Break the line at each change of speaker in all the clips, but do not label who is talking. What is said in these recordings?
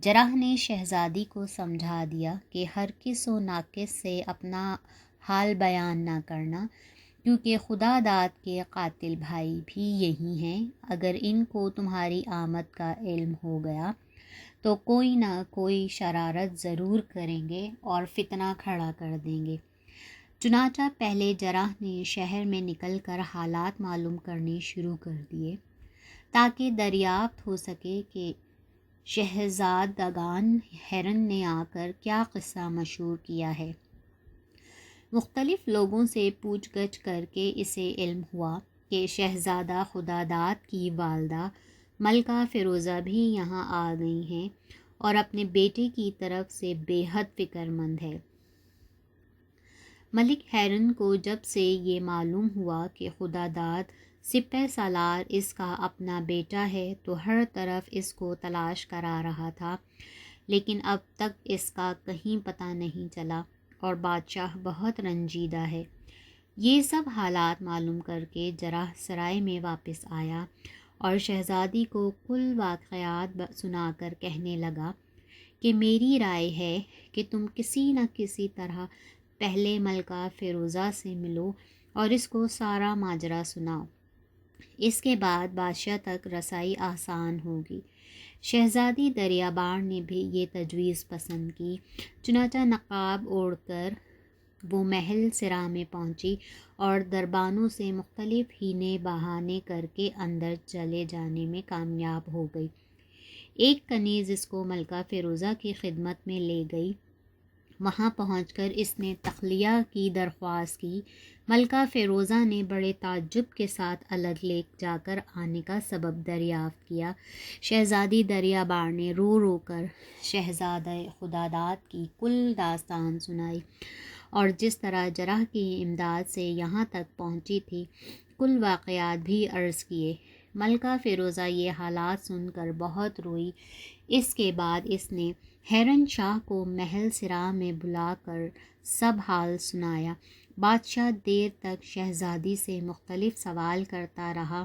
جرح نے شہزادی کو سمجھا دیا کہ ہر کس و ناقص سے اپنا حال بیان نہ کرنا، کیونکہ خدا داد کے قاتل بھائی بھی یہی ہیں۔ اگر ان کو تمہاری آمد کا علم ہو گیا تو کوئی نہ کوئی شرارت ضرور کریں گے اور فتنہ کھڑا کر دیں گے۔ چنانچہ پہلے جرح نے شہر میں نکل کر حالات معلوم کرنے شروع کر دیے تاکہ دریافت ہو سکے کہ شہزادگان ہیرن نے آ کر کیا قصہ مشہور کیا ہے۔ مختلف لوگوں سے پوچھ گچھ کر کے اسے علم ہوا کہ شہزادہ خداداد کی والدہ ملکہ فیروزہ بھی یہاں آ گئی ہیں اور اپنے بیٹے کی طرف سے بے حد فکر مند ہے۔ ملک ہیرن کو جب سے یہ معلوم ہوا کہ خداداد سپہ سالار اس کا اپنا بیٹا ہے تو ہر طرف اس کو تلاش کرا رہا تھا، لیکن اب تک اس کا کہیں پتہ نہیں چلا اور بادشاہ بہت رنجیدہ ہے۔ یہ سب حالات معلوم کر کے جرح سرائے میں واپس آیا اور شہزادی کو کل واقعات سنا کر کہنے لگا کہ میری رائے ہے کہ تم کسی نہ کسی طرح پہلے ملکہ فیروزہ سے ملو اور اس کو سارا ماجرا سناؤ، اس کے بعد بادشاہ تک رسائی آسان ہوگی۔ شہزادی دریابار نے بھی یہ تجویز پسند کی، چنانچہ نقاب اوڑھ کر وہ محل سرا میں پہنچی اور دربانوں سے مختلف ہینے بہانے کر کے اندر چلے جانے میں کامیاب ہو گئی۔ ایک کنیز اس کو ملکہ فیروزہ کی خدمت میں لے گئی۔ وہاں پہنچ کر اس نے تخلیہ کی درخواست کی۔ ملکہ فیروزہ نے بڑے تعجب کے ساتھ الگ لے جا کر آنے کا سبب دریافت کیا۔ شہزادی دریابار نے رو رو کر شہزادہ خداداد کی کل داستان سنائی اور جس طرح جرح کی امداد سے یہاں تک پہنچی تھی کل واقعات بھی عرض کیے۔ ملکہ فیروزہ یہ حالات سن کر بہت روئی۔ اس کے بعد اس نے ہیرن شاہ کو محل سرا میں بلا کر سب حال سنایا۔ بادشاہ دیر تک شہزادی سے مختلف سوال کرتا رہا۔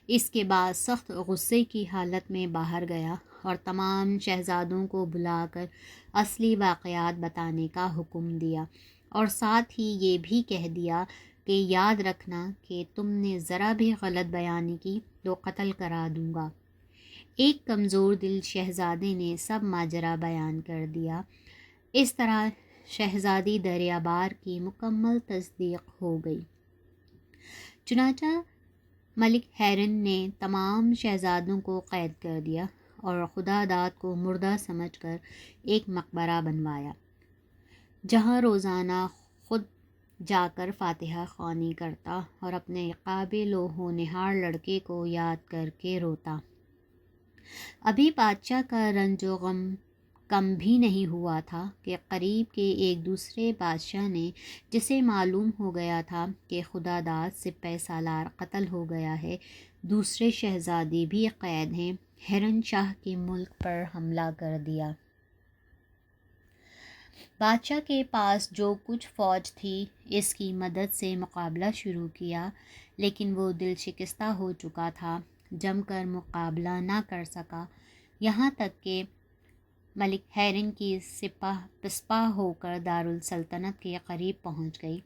اس کے بعد سخت غصے کی حالت میں باہر گیا اور تمام شہزادوں کو بلا کر اصلی واقعات بتانے کا حکم دیا اور ساتھ ہی یہ بھی کہہ دیا کہ یاد رکھنا کہ تم نے ذرا بھی غلط بیانی کی تو قتل کرا دوں گا۔ ایک کمزور دل شہزادے نے سب ماجرا بیان کر دیا۔ اس طرح شہزادی دریابار کی مکمل تصدیق ہو گئی۔ چنانچہ ملک ہیرن نے تمام شہزادوں کو قید کر دیا اور خداداد کو مردہ سمجھ کر ایک مقبرہ بنوایا، جہاں روزانہ خود جا کر فاتحہ خوانی کرتا اور اپنے قابل و ہونہار لڑکے کو یاد کر کے روتا۔ ابھی بادشاہ کا رنج و غم کم بھی نہیں ہوا تھا کہ قریب کے ایک دوسرے بادشاہ نے، جسے معلوم ہو گیا تھا کہ خداداد سپہ سالار قتل ہو گیا ہے، دوسرے شہزادی بھی قید ہیں، ہیرن شاہ کے ملک پر حملہ کر دیا۔ بادشاہ کے پاس جو کچھ فوج تھی اس کی مدد سے مقابلہ شروع کیا، لیکن وہ دل شکستہ ہو چکا تھا، جم کر مقابلہ نہ کر سکا، یہاں تک کہ ملک ہیرن کی سپہ پسپا ہو کر دارالسلطنت کے قریب پہنچ گئی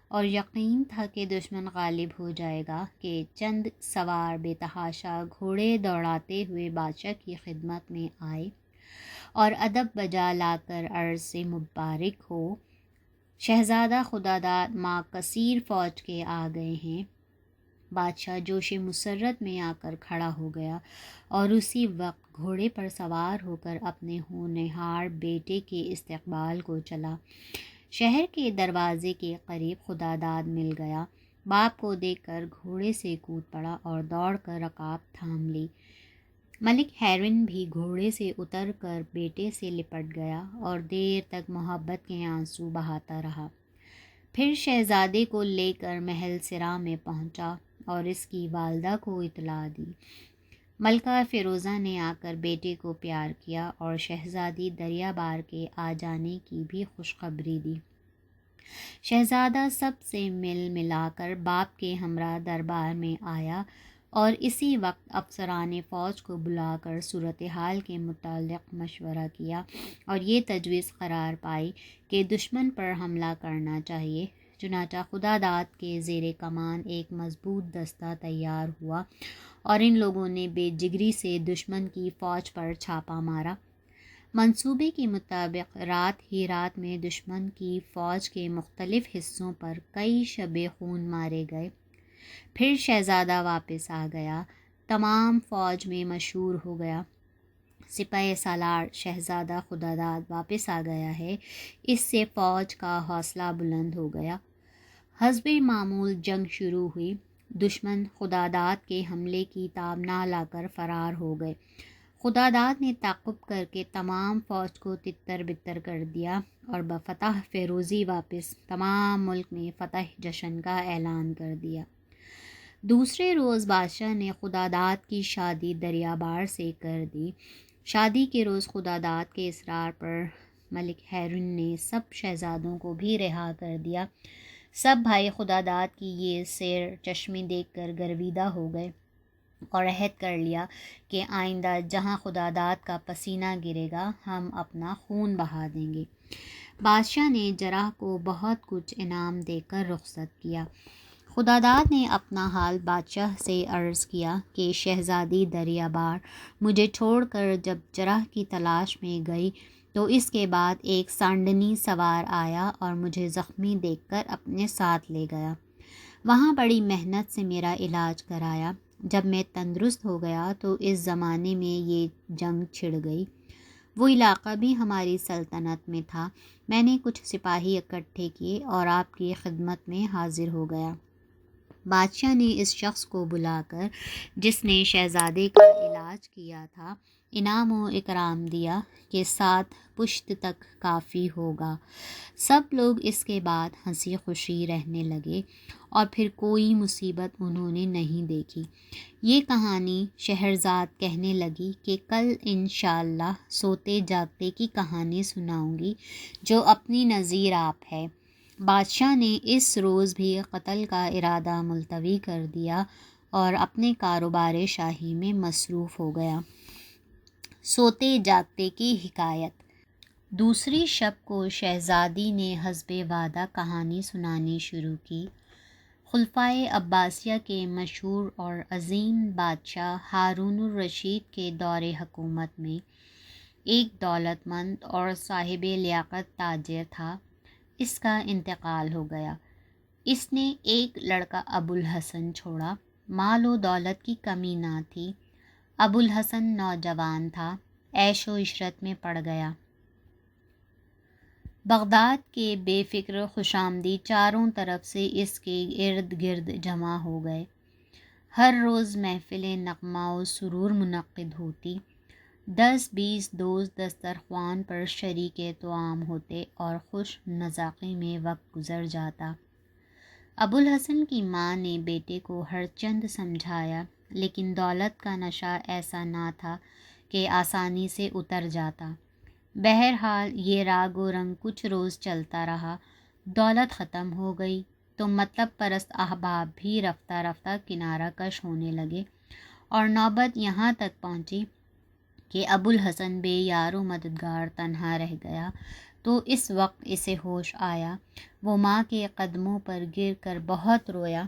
اور یقین تھا کہ دشمن غالب ہو جائے گا کہ چند سوار بے تحاشا گھوڑے دوڑاتے ہوئے بادشاہ کی خدمت میں آئے اور ادب بجا لا کر عرض سے مبارک ہو، شہزادہ خداداد ماں کثیر فوج کے آ گئے ہیں۔ بادشاہ جوش مسرت میں آ کر کھڑا ہو گیا اور اسی وقت گھوڑے پر سوار ہو کر اپنے ہونہار بیٹے کے استقبال کو چلا۔ شہر کے دروازے کے قریب خداداد مل گیا، باپ کو دیکھ کر گھوڑے سے کود پڑا اور دوڑ کر رکاب تھام لی۔ ملک ہیرن بھی گھوڑے سے اتر کر بیٹے سے لپٹ گیا اور دیر تک محبت کے آنسو بہاتا رہا۔ پھر شہزادے کو لے کر محل سرا میں پہنچا اور اس کی والدہ کو اطلاع دی۔ ملکہ فیروزہ نے آ کر بیٹے کو پیار کیا اور شہزادی دریابار کے آ جانے کی بھی خوشخبری دی۔ شہزادہ سب سے مل ملا کر باپ کے ہمراہ دربار میں آیا اور اسی وقت افسران فوج کو بلا کر صورتحال کے متعلق مشورہ کیا اور یہ تجویز قرار پائی کہ دشمن پر حملہ کرنا چاہیے۔ چنانچہ خدا داد کے زیر کمان ایک مضبوط دستہ تیار ہوا اور ان لوگوں نے بے جگری سے دشمن کی فوج پر چھاپا مارا۔ منصوبے کے مطابق رات میں دشمن کی فوج کے مختلف حصوں پر کئی شب خون مارے گئے۔ پھر شہزادہ واپس آ گیا۔ تمام فوج میں مشہور ہو گیا، سپہ سالار شہزادہ خداداد واپس آ گیا ہے۔ اس سے فوج کا حوصلہ بلند ہو گیا۔ حسب معمول جنگ شروع ہوئی۔ دشمن خداداد کے حملے کی تاب نہ لا کر فرار ہو گئے۔ خداداد نے تعقب کر کے تمام فوج کو تتر بتر کر دیا اور بفتح فیروزی واپس تمام ملک میں فتح جشن کا اعلان کر دیا۔ دوسرے روز بادشاہ نے خداداد کی شادی دریابار سے کر دی۔ شادی کے روز خداداد کے اصرار پر ملک ہیرون نے سب شہزادوں کو بھی رہا کر دیا۔ سب بھائی خداداد کی یہ سیر چشمی دیکھ کر گرویدہ ہو گئے اور عہد کر لیا کہ آئندہ جہاں خداداد کا پسینہ گرے گا ہم اپنا خون بہا دیں گے۔ بادشاہ نے جرح کو بہت کچھ انعام دے کر رخصت کیا۔ خداداد نے اپنا حال بادشاہ سے عرض کیا کہ شہزادی دریابار مجھے چھوڑ کر جب جرح کی تلاش میں گئی تو اس کے بعد ایک سانڈنی سوار آیا اور مجھے زخمی دیکھ کر اپنے ساتھ لے گیا۔ وہاں بڑی محنت سے میرا علاج کرایا۔ جب میں تندرست ہو گیا تو اس زمانے میں یہ جنگ چھڑ گئی۔ وہ علاقہ بھی ہماری سلطنت میں تھا۔ میں نے کچھ سپاہی اکٹھے کیے اور آپ کی خدمت میں حاضر ہو گیا۔ بادشاہ نے اس شخص کو بلا کر جس نے شہزادے کا علاج کیا تھا انعام و اکرام دیا کہ 7 پشت تک کافی ہوگا۔ سب لوگ اس کے بعد ہنسی خوشی رہنے لگے اور پھر کوئی مصیبت انہوں نے نہیں دیکھی۔ یہ کہانی شہرزاد کہنے لگی کہ کل انشاءاللہ سوتے جاگتے کی کہانی سناؤں گی جو اپنی نظیر آپ ہے۔ بادشاہ نے اس روز بھی قتل کا ارادہ ملتوی کر دیا اور اپنے کاروبار شاہی میں مصروف ہو گیا۔ سوتے جاگتے کی حکایت۔ دوسری شب کو شہزادی نے حسب وعدہ کہانی سنانی شروع کی۔ خلفائے عباسیہ کے مشہور اور عظیم بادشاہ ہارون الرشید کے دور حکومت میں ایک دولت مند اور صاحب لیاقت تاجر تھا۔ اس کا انتقال ہو گیا۔ اس نے ایک لڑکا ابوالحسن چھوڑا۔ مال و دولت کی کمی نہ تھی۔ ابوالحسن نوجوان تھا، عیش و عشرت میں پڑ گیا۔ بغداد کے بے فکر خوشامدی چاروں طرف سے اس کے ارد گرد جمع ہو گئے۔ ہر روز محفل نغمہ و سرور منعقد ہوتی۔ 10-20 دوست دسترخوان پر شریک طعام ہوتے اور خوش نزاقی میں وقت گزر جاتا۔ ابوالحسن کی ماں نے بیٹے کو ہر چند سمجھایا لیکن دولت کا نشہ ایسا نہ تھا کہ آسانی سے اتر جاتا۔ بہرحال یہ راگ و رنگ کچھ روز چلتا رہا۔ دولت ختم ہو گئی تو مطلب پرست احباب بھی رفتہ رفتہ کنارہ کش ہونے لگے اور نوبت یہاں تک پہنچی کہ ابوالحسن بے یار و مددگار تنہا رہ گیا۔ تو اس وقت اسے ہوش آیا۔ وہ ماں کے قدموں پر گر کر بہت رویا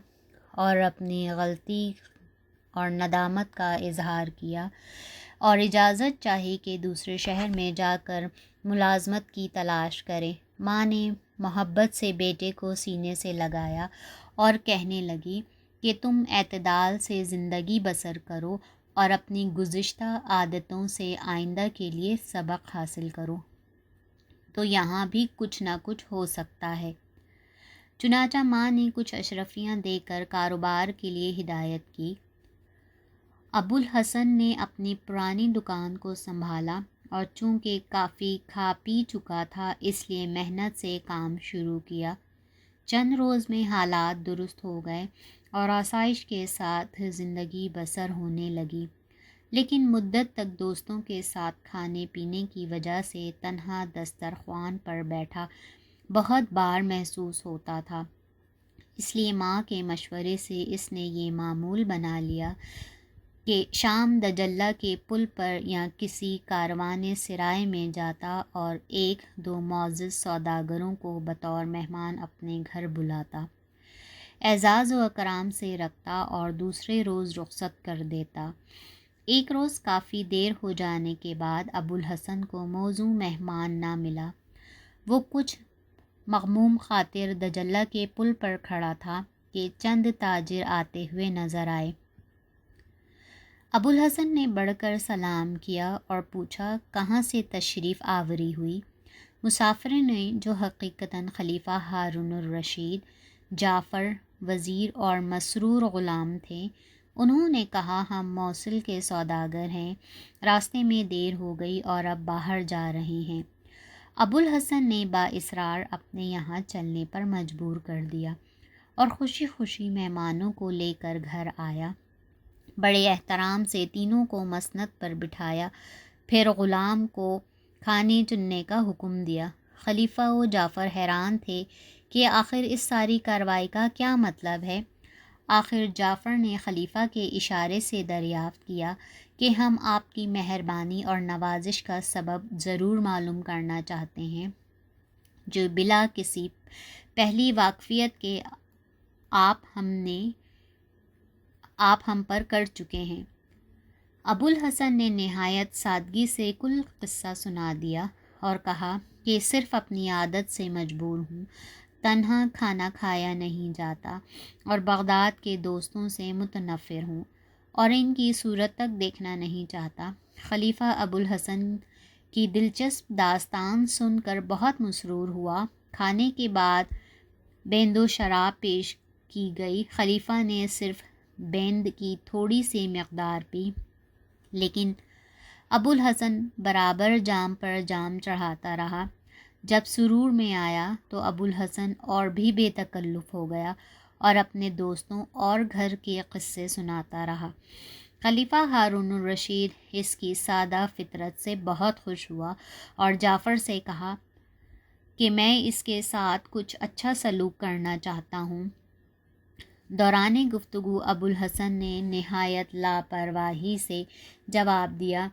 اور اپنی غلطی اور ندامت کا اظہار کیا اور اجازت چاہی کہ دوسرے شہر میں جا کر ملازمت کی تلاش کرے۔ ماں نے محبت سے بیٹے کو سینے سے لگایا اور کہنے لگی کہ تم اعتدال سے زندگی بسر کرو اور اپنی گزشتہ عادتوں سے آئندہ کے لیے سبق حاصل کرو، تو یہاں بھی کچھ نہ کچھ ہو سکتا ہے۔ چنانچہ ماں نے کچھ اشرفیاں دے کر کاروبار کے لیے ہدایت کی۔ ابوالحسن نے اپنی پرانی دکان کو سنبھالا اور چونکہ کافی کھا پی چکا تھا اس لیے محنت سے کام شروع کیا۔ چند روز میں حالات درست ہو گئے اور آسائش کے ساتھ زندگی بسر ہونے لگی، لیکن مدت تک دوستوں کے ساتھ کھانے پینے کی وجہ سے تنہا دسترخوان پر بیٹھا بہت بار محسوس ہوتا تھا۔ اس لیے ماں کے مشورے سے اس نے یہ معمول بنا لیا کہ شام دجلہ کے پل پر یا کسی کاروان سرائے میں جاتا اور ایک دو معزز سوداگروں کو بطور مہمان اپنے گھر بلاتا، اعزاز و اکرام سے رکھتا اور دوسرے روز رخصت کر دیتا۔ ایک روز کافی دیر ہو جانے کے بعد ابوالحسن کو موزوں مہمان نہ ملا۔ وہ کچھ مغموم خاطر دجلہ کے پل پر کھڑا تھا کہ چند تاجر آتے ہوئے نظر آئے۔ ابوالحسن نے بڑھ کر سلام کیا اور پوچھا کہاں سے تشریف آوری ہوئی؟ مسافروں نے، جو حقیقتاً خلیفہ ہارون الرشید، جعفر وزیر اور مسرور غلام تھے، انہوں نے کہا ہم موصل کے سوداگر ہیں، راستے میں دیر ہو گئی اور اب باہر جا رہے ہیں۔ ابوالحسن نے بااصرار اپنے یہاں چلنے پر مجبور کر دیا اور خوشی خوشی مہمانوں کو لے کر گھر آیا۔ بڑے احترام سے تینوں کو مسند پر بٹھایا، پھر غلام کو کھانے چننے کا حکم دیا۔ خلیفہ و جعفر حیران تھے کہ آخر اس ساری کارروائی کا کیا مطلب ہے۔ آخر جعفر نے خلیفہ کے اشارے سے دریافت کیا کہ ہم آپ کی مہربانی اور نوازش کا سبب ضرور معلوم کرنا چاہتے ہیں، جو بلا کسی پہلی واقفیت کے آپ ہم پر کر چکے ہیں۔ ابوالحسن نے نہایت سادگی سے کل قصہ سنا دیا اور کہا کہ صرف اپنی عادت سے مجبور ہوں، تنہا کھانا کھایا نہیں جاتا اور بغداد کے دوستوں سے متنفر ہوں اور ان کی صورت تک دیکھنا نہیں چاہتا۔ خلیفہ ابوالحسن کی دلچسپ داستان سن کر بہت مسرور ہوا۔ کھانے کے بعد بیند و شراب پیش کی گئی۔ خلیفہ نے صرف بیند کی تھوڑی سی مقدار پی، لیکن ابوالحسن برابر جام پر جام چڑھاتا رہا۔ جب سرور میں آیا تو ابوالحسن اور بھی بے تکلف ہو گیا اور اپنے دوستوں اور گھر کے قصے سناتا رہا۔ خلیفہ ہارون الرشید اس کی سادہ فطرت سے بہت خوش ہوا اور جعفر سے کہا کہ میں اس کے ساتھ کچھ اچھا سلوک کرنا چاہتا ہوں۔ دوران گفتگو ابوالحسن نے نہایت لاپرواہی سے جواب دیا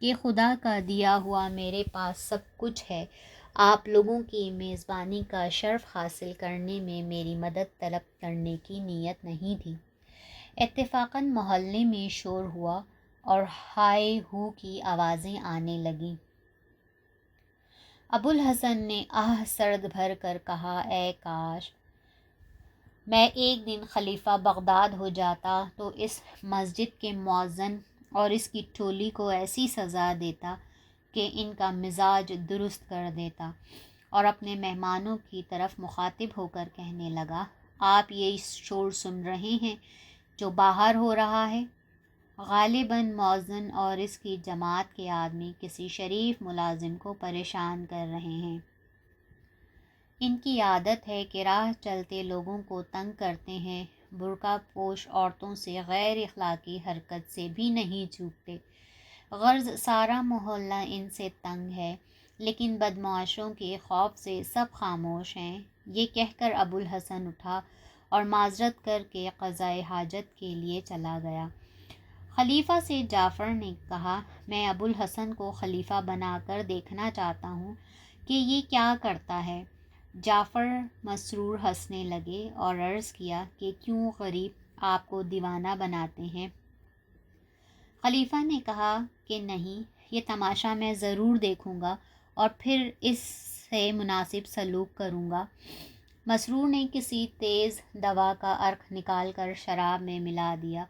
کہ خدا کا دیا ہوا میرے پاس سب کچھ ہے، آپ لوگوں کی میزبانی کا شرف حاصل کرنے میں میری مدد طلب کرنے کی نیت نہیں تھی۔ اتفاقاً محلے میں شور ہوا اور ہائے ہو کی آوازیں آنے لگیں۔ ابوالحسن نے آہ سرد بھر کر کہا، اے کاش میں ایک دن خلیفہ بغداد ہو جاتا تو اس مسجد کے مؤذن اور اس کی ٹولی کو ایسی سزا دیتا کہ ان کا مزاج درست کر دیتا۔ اور اپنے مہمانوں کی طرف مخاطب ہو کر کہنے لگا، آپ یہ شور سن رہے ہیں جو باہر ہو رہا ہے؟ غالباً مؤذن اور اس کی جماعت کے آدمی کسی شریف ملازم کو پریشان کر رہے ہیں۔ ان کی عادت ہے کہ راہ چلتے لوگوں کو تنگ کرتے ہیں، برقع پوش عورتوں سے غیر اخلاقی حرکت سے بھی نہیں چوکتے۔ غرض سارا محلہ ان سے تنگ ہے، لیکن بدمعاشوں کے خوف سے سب خاموش ہیں۔ یہ کہہ کر ابوالحسن اٹھا اور معذرت کر کے قضائے حاجت کے لیے چلا گیا۔ خلیفہ سے جعفر نے کہا، میں ابوالحسن کو خلیفہ بنا کر دیکھنا چاہتا ہوں کہ یہ کیا کرتا ہے۔ جعفر مسرور ہنسنے لگے اور عرض کیا کہ کیوں غریب آپ کو دیوانہ بناتے ہیں؟ خلیفہ نے کہا کہ نہیں، یہ تماشا میں ضرور دیکھوں گا اور پھر اس سے مناسب سلوک کروں گا۔ مسرور نے کسی تیز دوا کا عرق نکال کر شراب میں ملا دیا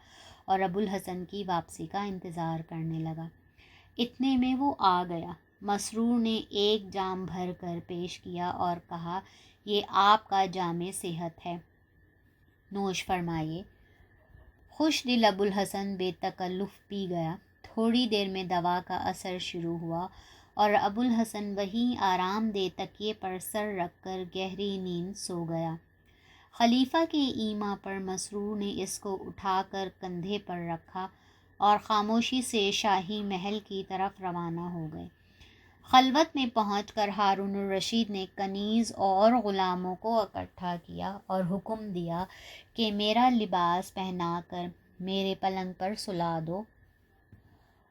اور ابوالحسن کی واپسی کا انتظار کرنے لگا۔ اتنے میں وہ آ گیا۔ مسرور نے ایک جام بھر کر پیش کیا اور کہا، یہ آپ کا جام صحت ہے، نوش فرمائیے۔ خوش دل ابوالحسن بے تکلف پی گیا۔ تھوڑی دیر میں دوا کا اثر شروع ہوا اور ابوالحسن وہیں آرام دہ تکیے پر سر رکھ کر گہری نیند سو گیا۔ خلیفہ کے ایما پر مسرور نے اس کو اٹھا کر کندھے پر رکھا اور خاموشی سے شاہی محل کی طرف روانہ ہو گئے۔ خلوت میں پہنچ کر ہارون الرشید نے کنیز اور غلاموں کو اکٹھا کیا اور حکم دیا کہ میرا لباس پہنا کر میرے پلنگ پر سلا دو،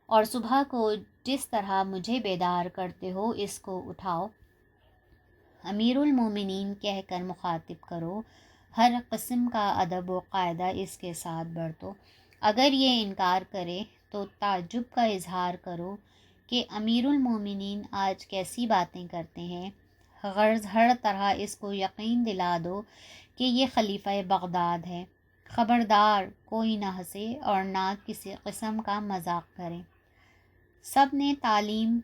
اور صبح کو جس طرح مجھے بیدار کرتے ہو اس کو اٹھاؤ، امیر المومنین کہہ کر مخاطب کرو، ہر قسم کا ادب و قاعدہ اس کے ساتھ برتو، اگر یہ انکار کرے تو تعجب کا اظہار کرو کہ امیر المومنین آج کیسی باتیں کرتے ہیں، غرض ہر طرح اس کو یقین دلا دو کہ یہ خلیفہ بغداد ہے، خبردار کوئی نہ ہنسے اور نہ کسی قسم کا مذاق کرے۔ سب نے تعلیم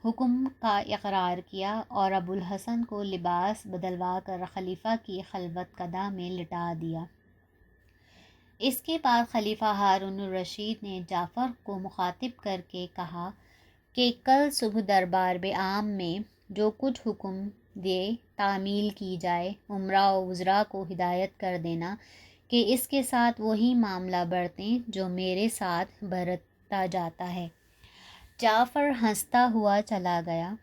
حکم کا اقرار کیا اور ابو الحسن کو لباس بدلوا کر خلیفہ کی خلوت قدہ میں لٹا دیا۔ اس کے بعد خلیفہ ہارون الرشید نے جعفر کو مخاطب کر کے کہا کہ کل صبح دربار عام میں جو کچھ حکم دے تعمیل کی جائے، امراء و وزراء کو ہدایت کر دینا کہ اس کے ساتھ وہی معاملہ برتیں جو میرے ساتھ برتا جاتا ہے۔ جعفر ہنستا ہوا چلا گیا۔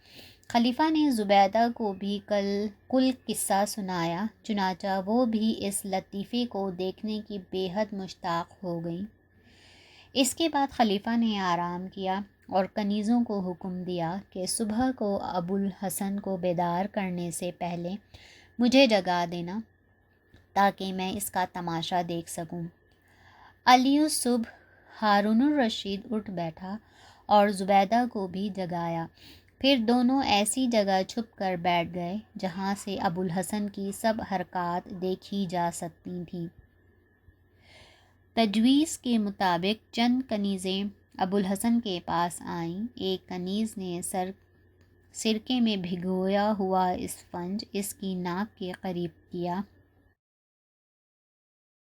خلیفہ نے زبیدہ کو بھی کل قصہ سنایا، چنانچہ وہ بھی اس لطیفے کو دیکھنے کی بے حد مشتاق ہو گئی۔ اس کے بعد خلیفہ نے آرام کیا اور کنیزوں کو حکم دیا کہ صبح کو ابو الحسن کو بیدار کرنے سے پہلے مجھے جگا دینا تاکہ میں اس کا تماشا دیکھ سکوں۔ علی الصبح ہارون الرشید اٹھ بیٹھا اور زبیدہ کو بھی جگایا، پھر دونوں ایسی جگہ چھپ کر بیٹھ گئے جہاں سے ابو الحسن کی سب حرکات دیکھی جا سکتی تھیں۔ تجویز کے مطابق چند کنیزیں ابو الحسن کے پاس آئیں۔ ایک کنیز نے سرکے میں بھگویا ہوا اسفنج اس کی ناک کے قریب کیا